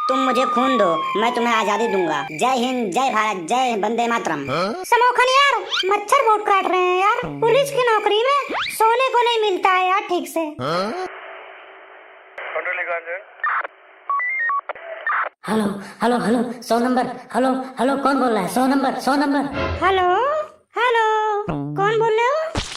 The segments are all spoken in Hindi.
तुम मुझे खून दो, मैं तुम्हें आजादी दूंगा। जय हिंद, जय भारत, जय वंदे मातरम। समोखन यार, मच्छर बहुत काट रहे हैं यार। पुलिस की नौकरी में सोने को नहीं मिलता है यार ठीक से। Hello hello hello 100 number. Hello hello कौन बोल रहा है? 100 नंबर 100 नंबर। हेलो हेलो, कौन बोल रहे हो?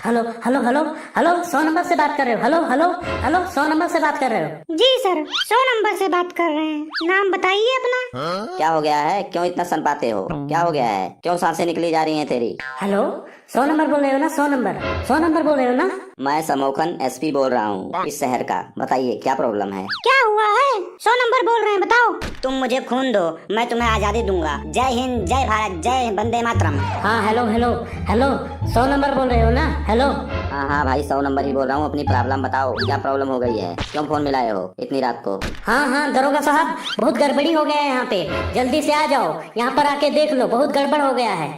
Hello hello hello hello 100 number से बात कर रहे हो? हेलो हेलो हेलो 100 नंबर से बात कर रहे हो? जी सर, 100 नंबर से बात कर रहे हैं। नाम बताइए अपना। क्या हो गया है? क्यों इतना सनपाते हो? क्या हो गया है? क्यों सांसें निकली जा रही हैं तेरी? हेलो 100 नंबर बोल रहे हो ना? 100 नंबर 100 नंबर बोल रहे हो ना? मैं समोखन एसपी बोल रहा हूँ इस शहर का। बताइए क्या प्रॉब्लम है? क्या हुआ है? 100 नंबर बोल रहे हैं, बताओ। तुम मुझे खून दो, मैं तुम्हें आजादी दूंगा। जय हिंद, जय भारत, जय वंदे मातरम। हाँ हेलो हेलो हेलो 100 नंबर बोल रहे हो ना? हेलो। हाँ भाई, 100 नंबर ही बोल रहा हूँ। अपनी प्रॉब्लम बताओ, क्या प्रॉब्लम हो गई है? क्यों फोन मिलाए हो इतनी रात को? हाँ दरोगा साहब, बहुत गड़बड़ी हो गया है यहाँ पे। जल्दी से आ जाओ, यहाँ पर आके देख लो, बहुत गड़बड़ हो गया है।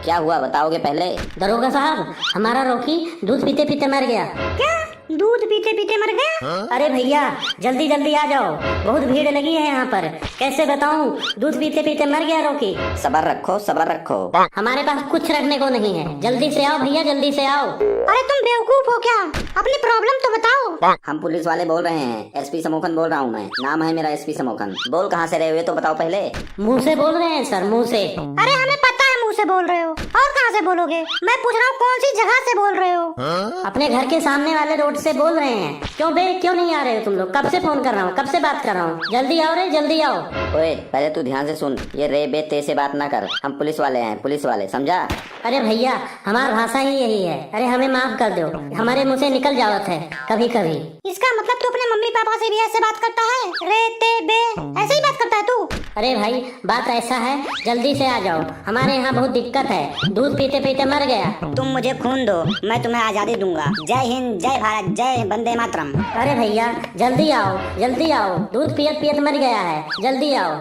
क्या हुआ बताओगे पहले? दरोगा साहब, हमारा रॉकी दूध पीते पीते मर गया। क्या? दूध पीते पीते मर गया? अरे भैया जल्दी जल्दी आ जाओ, बहुत भीड़ लगी है यहाँ पर। कैसे बताऊँ, दूध पीते पीते मर गया रॉकी। सब्र रखो, सब्र रखो। हमारे पास कुछ रखने को नहीं है। जल्दी से आओ भैया, जल्दी से आओ। अरे तुम बेवकूफ हो क्या? अपनी प्रॉब्लम तो बताओ। हम पुलिस वाले बोल रहे हैं। एसपी समोखन बोल रहा हूँ मैं। नाम है मेरा एसपी समोखन। बोल कहाँ से रहे हो ये तो बताओ पहले। मुंह से बोल रहे हैं सर, मुंह से। अरे हमें पता है मुंह से बोल रहे हो, और कहाँ से बोलोगे? मैं पूछ रहा हूँ कौन सी जगह से बोल रहे हो? अपने घर के सामने वाले रोड से बोल रहे हैं। क्यों बे, क्यों नहीं आ रहे हो तुम लोग? कब से फोन कर रहा हूँ, कब से बात कर रहा हूँ। जल्दी आओ रे, जल्दी आओ। ओए पहले तू ध्यान से सुन, ये रे बे ते से बात ना कर। हम पुलिस वाले हैं, पुलिस वाले, समझा? अरे भैया हमारी भाषा ही यही है। अरे हमें माफ कर दो, हमारे मुंह से निकल जावत है कभी कभी। इसका मतलब तू अपने मम्मी पापा से भी ऐसे बात करता है? रे ते बे ऐसे ही बात करता है तू? अरे भाई बात ऐसा है, जल्दी से आ जाओ, हमारे यहाँ बहुत दिक्कत है। दूध पीते पीते मर गया। तुम मुझे खून दो, मैं तुम्हें आजादी दूंगा। जय हिंद, जय भारत, जय वंदे मातरम। अरे भैया जल्दी आओ, जल्दी आओ, दूध पियत पियत मर गया है, जल्दी आओ।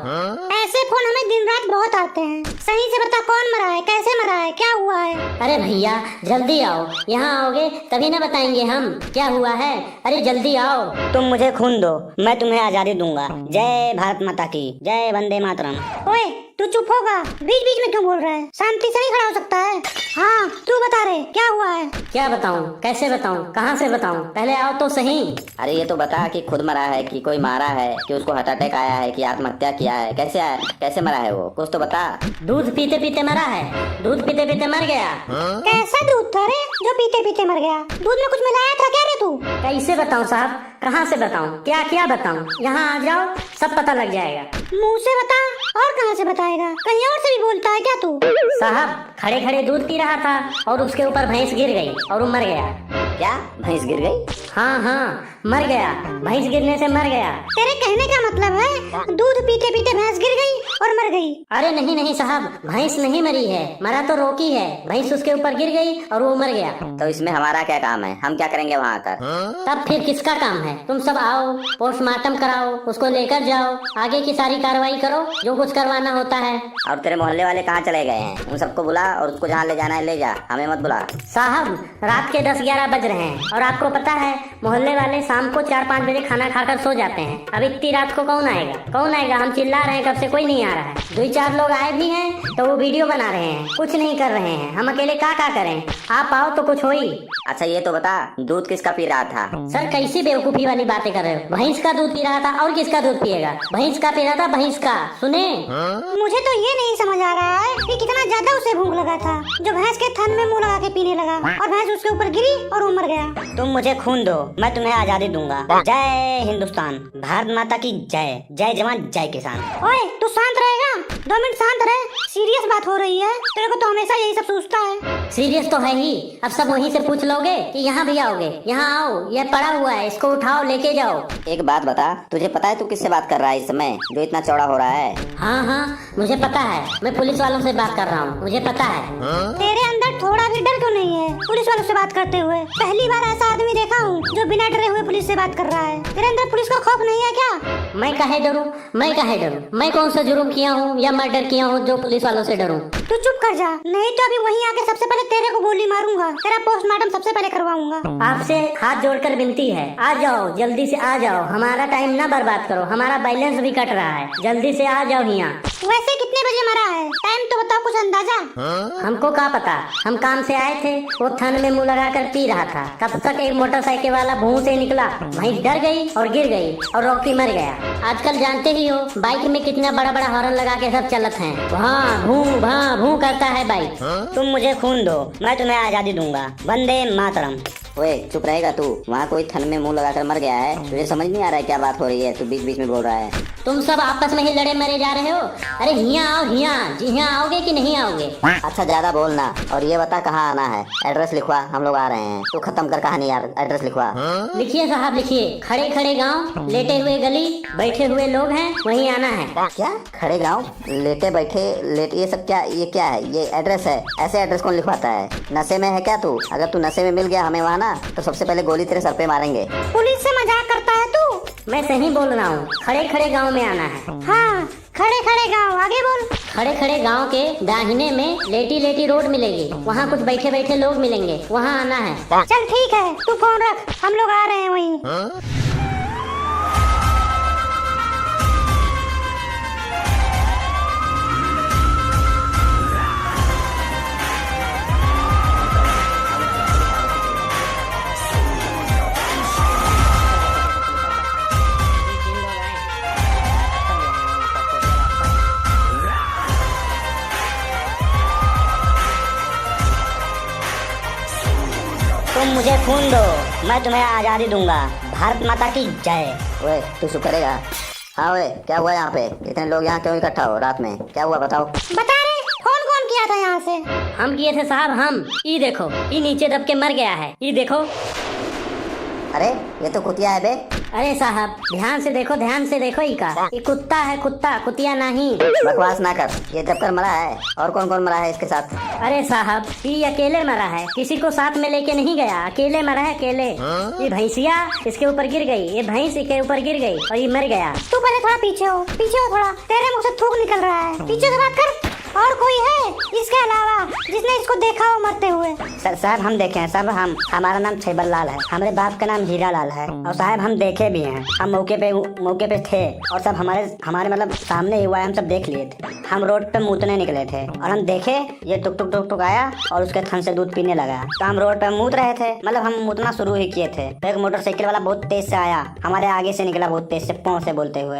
ऐसे फोन हमें दिन रात बहुत आते हैं। सही से बता, कौन मरा है, कैसे मरा है, क्या हुआ है? अरे भैया जल्दी आओ, यहाँ आओगे तभी ना बताएंगे हम क्या हुआ है। अरे जल्दी आओ। तुम मुझे खून दो, मैं तुम्हें आजादी दूंगा। जय भारत माता की, जय वंदे मातरम। ओए तू चुप होगा? बीच बीच में क्यों बोल रहा है? शांति से नहीं खड़ा हो सकता है? हाँ तू बता रे, क्या हुआ है? क्या बताऊं, कैसे बताऊं, कहाँ से बताऊं? पहले आओ तो सही। अरे ये तो बता कि खुद मरा है कि कोई मारा है, कि उसको हार्ट अटैक आया है, कि आत्महत्या किया है, कैसे आया, कैसे मरा है वो? कुछ तो बता। दूध पीते पीते मरा है, दूध पीते पीते मर गया। कैसा दूध था रे जो पीते पीते मर गया? दूध में कुछ मिलाया था क्या रे तू? कैसे बताऊं साहब, कहाँ से बताऊं, क्या क्या बताऊं? यहाँ आ जाओ, सब पता लग जाएगा। मुंह से बता, और कहाँ से बताएगा? कहीं और से भी बोलता है क्या तू? साहब खड़े खड़े दूध पी रहा था और उसके ऊपर भैंस गिर गई और वो मर गया। क्या भैंस गिर गई? हाँ मर गया, भैंस गिरने से मर गया। तेरे कहने का मतलब है दूध पीते पीते भैंस गिर गई और मर गई? अरे नहीं नहीं साहब, भैंस नहीं मरी है, मरा तो रॉकी है। भैंस उसके ऊपर गिर गई और वो मर गया। तो इसमें हमारा क्या काम है? हम क्या करेंगे वहाँ आकर? तब फिर किसका काम है? तुम सब आओ, पोस्टमार्टम कराओ, उसको लेकर जाओ, आगे की सारी कार्रवाई करो जो कुछ करवाना होता है। और तेरे मोहल्ले वाले कहाँ चले गए हैं? उन सबको बुला और उसको जहाँ ले जाना है ले जा, हमें मत बुला। साहब रात के 10-11 बज रहे हैं और आपको पता है मोहल्ले वाले शाम को 4-5 बजे खाना खाकर सो जाते हैं। अब इतनी रात को कौन आएगा, कौन आएगा? हम चिल्ला रहे हैं कब से, कोई नहीं आ रहा है। 2-4 लोग आए भी हैं तो वो वीडियो बना रहे हैं, कुछ नहीं कर रहे हैं। हम अकेले क्या करें? आप आओ तो कुछ होई। अच्छा ये तो बता, दूध किसका पी रहा था? सर कैसी बेवकूफी वाली बातें कर रहे हो? भैंस का दूध पी रहा था, और किसका दूध पिएगा? भैंस का पी रहा था, भैंस का। सुने, मुझे तो ये नहीं समझ आ रहा है कि कितना ज्यादा उसे भूख लगा था जो भैंस के थन में मुंह लगा के पीने लगा और भैंस उसके ऊपर गिरी और वो मर गया। तुम मुझे खून दो, मैं तुम्हें आजादी दूंगा। जय हिंदुस्तान, भारत माता की जय। जय जवान, जय किसान। ओए तू शांत रहेगा? 2 मिनट शांत रहे, सीरियस बात हो रही है। तेरे को तो हमेशा यही सब सोचता है। सीरियस तो है ही। अब सब वहीं से पूछ लोगे कि यहाँ भी आओगे? यहाँ आओ, ये पड़ा हुआ है, इसको उठाओ लेके जाओ। एक बात बता, तुझे पता है तू किससे बात कर रहा है इस समय, जो इतना चौड़ा हो रहा है? हाँ मुझे पता है, मैं पुलिस वालों से बात कर रहा हूँ, मुझे पता है। तेरे अंदर थोड़ा भी डर क्यों नहीं है पुलिस वालों से बात करते हुए? पहली बार ऐसा आदमी देखा हूँ जो बिना डरे हुए पुलिस से बात कर रहा है। तेरे अंदर पुलिस का खौफ नहीं है क्या? मैं काहे डरूं? मैं काहे डरूं? मैं कौन सा जुर्म किया हूँ या मर्डर किया हूँ जो पुलिस वालों से डरूं? तू चुप कर जा, नहीं तो अभी वहीं आके सबसे पहले तेरे को गोली मारूंगा, तेरा पोस्टमार्टम सबसे पहले करवाऊंगा। आपसे हाथ जोड़कर विनती है, आ जाओ, जल्दी से आ जाओ, हमारा टाइम ना बर्बाद करो, हमारा बैलेंस भी कट रहा है, जल्दी से आ जाओ यहाँ। वैसे कितने बजे मरा है? टाइम तो बताओ, कुछ अंदाजा? हमको क्या पता, हम काम से आए थे, वो थन में मुंह लगाकर पी रहा था, तब तक एक मोटरसाइकिल वाला भूं से निकला, वहीं डर गई और गिर गई और रॉकी मर गया। आजकल जानते ही हो बाइक में कितना बड़ा बड़ा हॉर्न लगा के सब चलत हैं, वहाँ भूं करता है बाइक। तुम मुझे खून दो, मैं तुम्हें आजादी दूंगा। वंदे मातरम। ओए चुप रहेगा तू? वहाँ कोई थन में मुंह लगाकर मर गया है, तुझे समझ नहीं आ रहा है क्या बात हो रही है? तू बीच बीच में बोल रहा है। तुम सब आपस में ही लड़े मरे जा रहे हो। अरे हियाँ आओ, हियाँ जी, हियाँ आओगे कि नहीं आओगे? अच्छा ज्यादा बोलना और ये बता कहाँ आना है, एड्रेस लिखवा, हम लोग आ रहे हैं। तू खत्म कर कहानी यार, एड्रेस लिखवा। लिखिए साहब लिखिए, खड़े खड़े गांव, लेटे हुए गली, बैठे हुए लोग हैं, वहीं आना है। क्या खड़े गाँव, लेटे बैठे लेट, ये सब क्या, ये क्या है? ये एड्रेस है? ऐसे एड्रेस कौन लिखवाता है? नशे में है क्या तू? अगर तू नशे में मिल गया हमें वहाँ ना, तो सबसे पहले गोली तेरे सर पे मारेंगे। पुलिस से मजाक करता है तू? मैं सही बोल रहा हूँ, खड़े खड़े गांव में आना है। हाँ, खड़े खड़े गाँव, आगे बोल। खड़े खड़े गांव के दाहिने में लेटी लेटी रोड मिलेगी, वहाँ कुछ बैठे बैठे लोग मिलेंगे, वहाँ आना है। चल ठीक है, तू फोन रख, हम लोग आ रहे हैं वहीं। तुम मुझे खून दो, मैं तुम्हें आजादी दूंगा। भारत माता की जय। ओए तू चुप करेगा? हाँ ओए, क्या हुआ यहाँ पे? इतने लोग यहाँ क्यों इकट्ठा हो रात में? क्या हुआ बताओ। बता रे, फोन कौन किया था यहाँ से? हम किए थे साहब, हम। ई देखो, ई नीचे दब के मर गया है, ई देखो। अरे ये तो कुतिया है बे। अरे साहब ध्यान से देखो, ध्यान से देखो, ई का ये कुत्ता है, कुत्ता, कुतिया नहीं। बकवास ना कर, ये दबकर मरा है। और कौन कौन मरा है इसके साथ? अरे साहब ये अकेले मरा है, किसी को साथ में लेके नहीं गया, अकेले मरा है, अकेले। ये भैंसिया इसके ऊपर गिर गई, ये भैंस के ऊपर गिर गई और ये मर गया। तू पहले थोड़ा पीछे हो, पीछे हो थोड़ा, तेरे मुंह से थूक निकल रहा है, पीछे से बात कर। और कोई है इसके अलावा जिसने इसको देखा हो मरते हुए? सर साहब हम देखे हैं साहब, हमारा नाम छैबर लाल है, हमारे बाप का नाम हीरा लाल है, और साहब हम देखे भी हैं, हम मौके पे थे, और सब हमारे मतलब सामने ही हुआ है, हम सब देख लिए थे। हम रोड पे मूतने निकले थे और हम देखे ये टुक टुक टुक टुक आया और उसके थन से दूध पीने लगा, तो हम रोड पे मूत रहे थे, मतलब हम मूतना शुरू ही किए थे। तो एक मोटरसाइकिल वाला बहुत तेज से आया, हमारे आगे से निकला बहुत तेज से, पौ से बोलते हुए,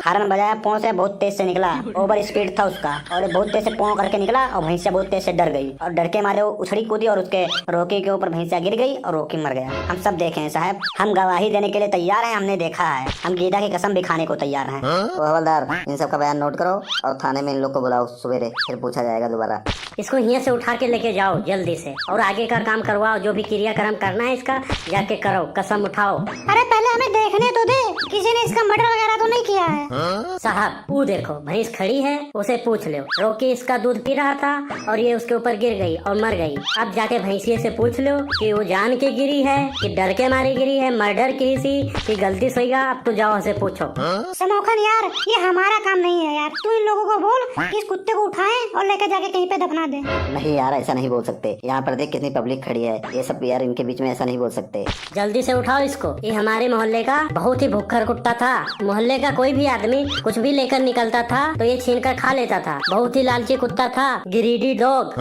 हारन बजाया, पौ से बहुत तेज से निकला, ओवर स्पीड था उसका, और बहुत तेज से पौ करके निकला, और भैंसिया बहुत तेज से डर गई, और डर के मारे वो उछड़ी कूदी और उसके रोकी के ऊपर भैंसिया गिर गई और रोकी मर गया। हम सब देखे हैं साहब, हम गवाही देने के लिए तैयार हैं, हमने देखा है, हम गीता की कसम भी खाने को तैयार हैं। तो हवलदार इन सब का बयान नोट करो और थाने में इन लोग को बुलाओ सवेरे, फिर पूछा जाएगा दोबारा। इसको यहाँ से उठा के लेके जाओ जल्दी से, और आगे का काम करवाओ, जो भी क्रियाक्रम करना है इसका जाके करो, कसम उठाओ। अरे पहले हमें देखने तो दे, किसी ने इसका मर्डर वगैरह तो नहीं किया है? साहब वो देखो भैंस खड़ी है, उसे पूछ लो, रोकी इसका दूध पी रहा था और ये उसके ऊपर गिर गई और मर गई। अब जाके भैंसिए से पूछ लो कि वो जान के गिरी है कि डर के मारी गिरी है, मर्डर की सी कि गलती से होगा। अब तो जाओ से पूछो। समोखन यार, ये हमारा काम नहीं है यार, तू इन लोगों को बोल कि इस कुत्ते को उठाएं और लेकर जाके कहीं पे दफना दे। नहीं यार ऐसा नहीं बोल सकते, यहाँ पर देख कितनी पब्लिक खड़ी है, ये सब यार इनके बीच में ऐसा नहीं बोल सकते। जल्दी से उठाओ इसको, ये हमारे मोहल्ले का बहुत ही भुक्खड़ कुत्ता था, मोहल्ले का कोई भी आदमी कुछ भी लेकर निकलता था तो ये छीन कर खा लेता था, बहुत ही लालची कुत्ता था, गिरीडी डॉग।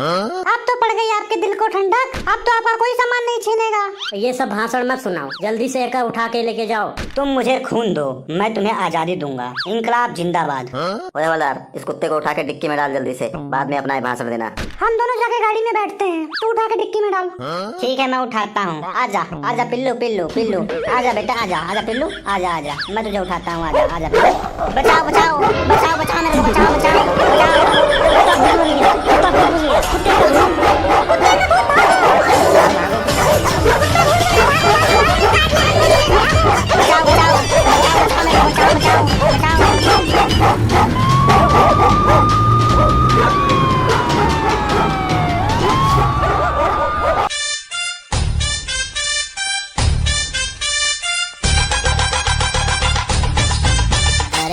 अब तो पड़ गई आपके दिल को ठंडक, अब तो आपका कोई सामान नहीं छीनेगा। ये सब भाषण मत सुनाओ, जल्दी से एक उठा के लेके जाओ। तुम मुझे खून दो, मैं तुम्हें आजादी दूंगा। इंकलाब जिंदाबाद। ओए हवलदार इस कुत्ते को उठा के डिक्की में डाल जल्दी से, बाद में अपना भाषण देना। हम दोनों जाके गाड़ी में बैठते हैं, तू उठा के डिक्की में डाल। ठीक है मैं उठाता हूँ, आजा आजा पिल्लू पिल्लू पिल्लू, आजा बेटा आजा, आजा पिल्लू आजा, आजा मैं तुझे उठाता हूँ, आजा आजा पिल्लू। बचाओ बचाओ बचाओ बचाओ मेरे को, बचाओ बचाओ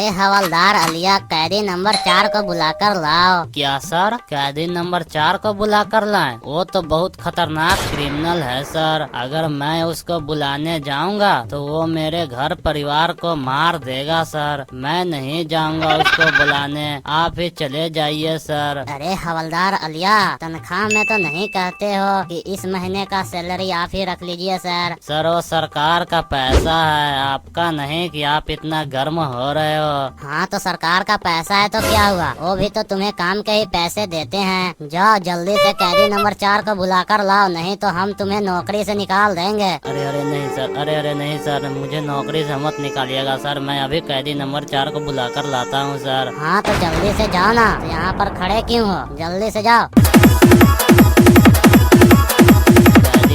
अरे हवलदार अलिया, कैदी नंबर 4 को बुलाकर लाओ। क्या सर, कैदी नंबर 4 को बुलाकर लाएं? वो तो बहुत खतरनाक क्रिमिनल है सर। अगर मैं उसको बुलाने जाऊंगा तो वो मेरे घर परिवार को मार देगा सर। मैं नहीं जाऊंगा उसको बुलाने, आप ही चले जाइए सर। अरे हवलदार अलिया, तनख्वाह में तो नहीं कहते हो कि इस महीने का सैलरी आप ही रख लीजिए सर। सर वो सरकार का पैसा है, आपका नहीं कि आप इतना गर्म हो रहे हो। हाँ तो सरकार का पैसा है तो क्या हुआ, वो भी तो तुम्हें काम के ही पैसे देते हैं। जाओ जल्दी से कैदी नंबर 4 को बुलाकर लाओ, नहीं तो हम तुम्हें नौकरी से निकाल देंगे। अरे नहीं सर, अरे नहीं सर, मुझे नौकरी से मत निकालिएगा सर। मैं अभी कैदी नंबर 4 को बुलाकर लाता हूँ सर। हाँ तो जल्दी से जाओ ना, तो यहाँ पर खड़े क्यों हो, जल्दी से जाओ।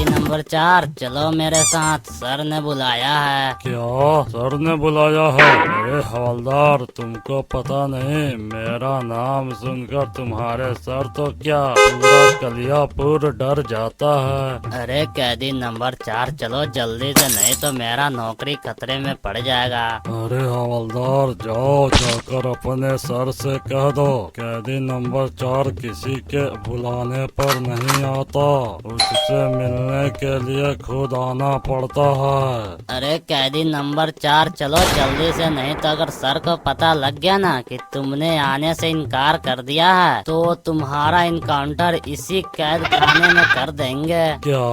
नंबर 4 चलो मेरे साथ, सर ने बुलाया है। क्या सर ने बुलाया है? अरे हवलदार, तुमको पता नहीं मेरा नाम सुनकर तुम्हारे सर तो क्या पूरा कलियापुर डर जाता है। अरे कैदी नंबर 4 चलो जल्दी से, नहीं तो मेरा नौकरी खतरे में पड़ जाएगा। अरे हवलदार, जाओ जाकर अपने सर से कह दो कैदी नंबर 4 किसी के बुलाने पर नहीं आता, उससे मिलने के लिए खुद आना पड़ता है। अरे कैदी नंबर 4 चलो जल्दी से, नहीं तो अगर सर को पता लग गया ना कि तुमने आने से इनकार कर दिया है तो तुम्हारा इनकाउंटर इसी कैद खाने में कर देंगे। क्या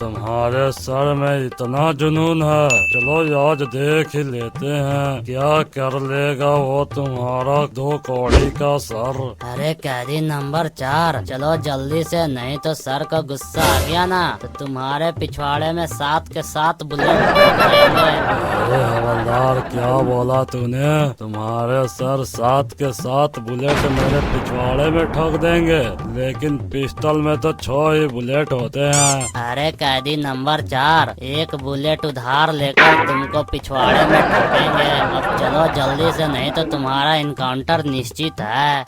तुम्हारे सर में इतना जुनून है? चलो आज देख ही लेते हैं क्या कर लेगा वो तुम्हारा 2 कौड़ी का सर। अरे कैदी नंबर 4 चलो जल्दी से, नहीं तो सर को गुस्सा आ गया ना तो तुम्हारे पिछवाड़े में 7 के 7 बुलेट करेंगे। अरे हवलदार, क्या बोला तूने? तुम्हारे सर 7 के 7 बुलेट मेरे पिछवाड़े में ठोक देंगे, लेकिन पिस्टल में तो 6 ही बुलेट होते हैं। अरे कैदी नंबर 4 एक बुलेट उधार लेकर तुमको पिछवाड़े में ठोकेंगे। अब चलो जल्दी से, नहीं तो तुम्हारा इनकाउंटर निश्चित है।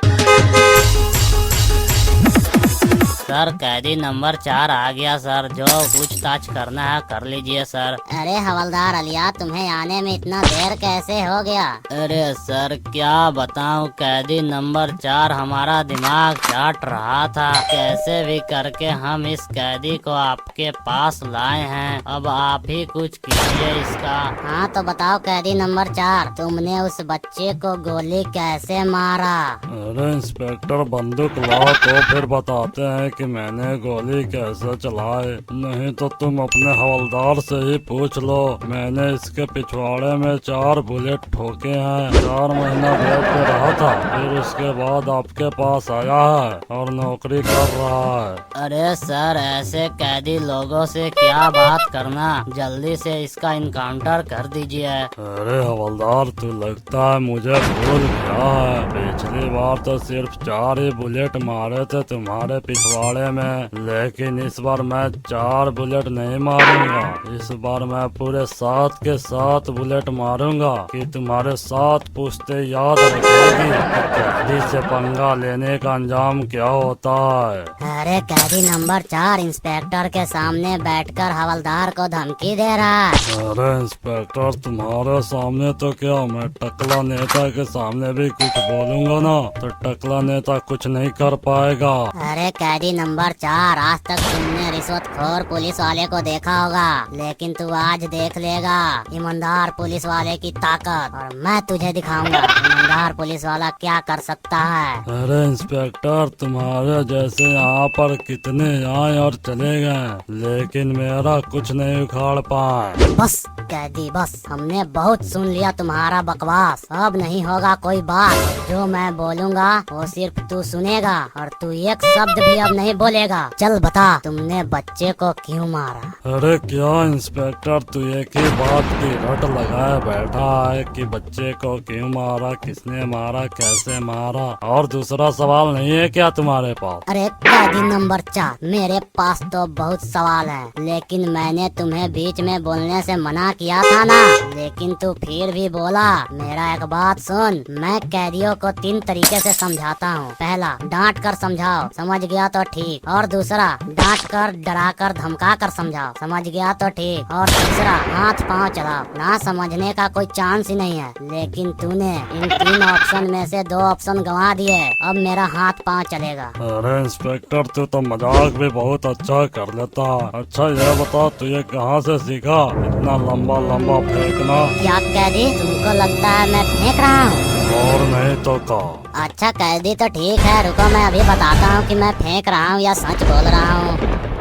सर कैदी नंबर 4 आ गया सर, जो पूछताछ करना है कर लीजिए सर। अरे हवलदार अलिया, तुम्हें आने में इतना देर कैसे हो गया? अरे सर क्या बताऊं, कैदी नंबर 4 हमारा दिमाग चाट रहा था। कैसे भी करके हम इस कैदी को आपके पास लाए हैं, अब आप ही कुछ कीजिए इसका। हाँ तो बताओ कैदी नंबर 4, तुमने उस बच्चे को गोली कैसे मारा? अरे इंस्पेक्टर, बंदूक लाओ तो फिर बताते हैं कि मैंने गोली कैसे चलाई, नहीं तो तुम अपने हवलदार से ही पूछ लो। मैंने इसके पिछवाड़े में 4 बुलेट ठोके हैं। 4 महीना बेड पे रहा था, फिर उसके बाद आपके पास आया है और नौकरी कर रहा है। अरे सर ऐसे कैदी लोगों से क्या बात करना, जल्दी से इसका इनकाउंटर कर दीजिए। अरे हवलदार, तू लगता है मुझे भूल गया है। पिछली बार तो सिर्फ 4 ही बुलेट मारे थे तुम्हारे पिछवाड़े में, लेकिन इस बार मैं 4 बुलेट नहीं मारूंगा। इस बार मैं पूरे 7 के 7 बुलेट मारूंगा कि तुम्हारे 7 पुश्ते याद रखेगी कैदी से पंगा लेने का अंजाम क्या होता है। अरे कैदी नंबर 4 इंस्पेक्टर के सामने बैठकर हवलदार को धमकी दे रहा है। अरे इंस्पेक्टर, तुम्हारे सामने तो क्या, मैं टकला नेता के सामने भी कुछ बोलूंगा ना तो टकला नेता कुछ नहीं कर पाएगा। अरे कैदी नंबर 4, आज तक तुमने रिश्वतखोर पुलिस वाले को देखा होगा, लेकिन तू आज देख लेगा ईमानदार पुलिस वाले की ताकत, और मैं तुझे दिखाऊंगा ईमानदार पुलिस वाला क्या कर सकता है। अरे इंस्पेक्टर, तुम्हारे जैसे यहाँ पर कितने आए और चले गए, लेकिन मेरा कुछ नहीं उखाड़ पाए। बस कैदी बस, हमने बहुत सुन लिया तुम्हारा बकवास, अब नहीं होगा कोई बात। जो मैं बोलूँगा वो सिर्फ तू सुनेगा और तू एक शब्द भी अब नहीं बोलेगा। चल बता, तुमने बच्चे को क्यों मारा? अरे क्या इंस्पेक्टर, तू एक ही बात की रट लगाए बैठा है कि बच्चे को क्यों मारा, किसने मारा, कैसे मारा, और दूसरा सवाल नहीं है क्या तुम्हारे पास? अरे कैदी नंबर 4, मेरे पास तो बहुत सवाल है, लेकिन मैंने तुम्हें बीच में बोलने से मना किया था ना, लेकिन तू फिर भी बोला। मेरा एक बात सुन, मैं कैदियों को 3 तरीके से समझाता हूँ। पहला, डांट कर समझाओ, समझ गया तो ठीक। और दूसरा, डांट कर, डरा कर, धमका कर समझाओ, समझ गया तो ठीक। और तीसरा, हाथ पाँव चलाओ। ना समझने का कोई चांस ही नहीं है, लेकिन तूने इन 3 ऑप्शन में से 2 ऑप्शन गंवा दिए। अब मेरा हाथ पाँव चलेगा। अरे इंस्पेक्टर, तू तो मजाक भी बहुत अच्छा कर लेता। अच्छा ये बता, तू ये कहाँ से सीखा इतना लंबा लंबा फेंकना? क्या कैदी, तुमको लगता है मैं फेंक रहा हूँ? और नहीं तो का? अच्छा कैदी तो ठीक है, रुको मैं अभी बताता हूँ कि मैं फेंक रहा हूँ या सच बोल रहा हूँ।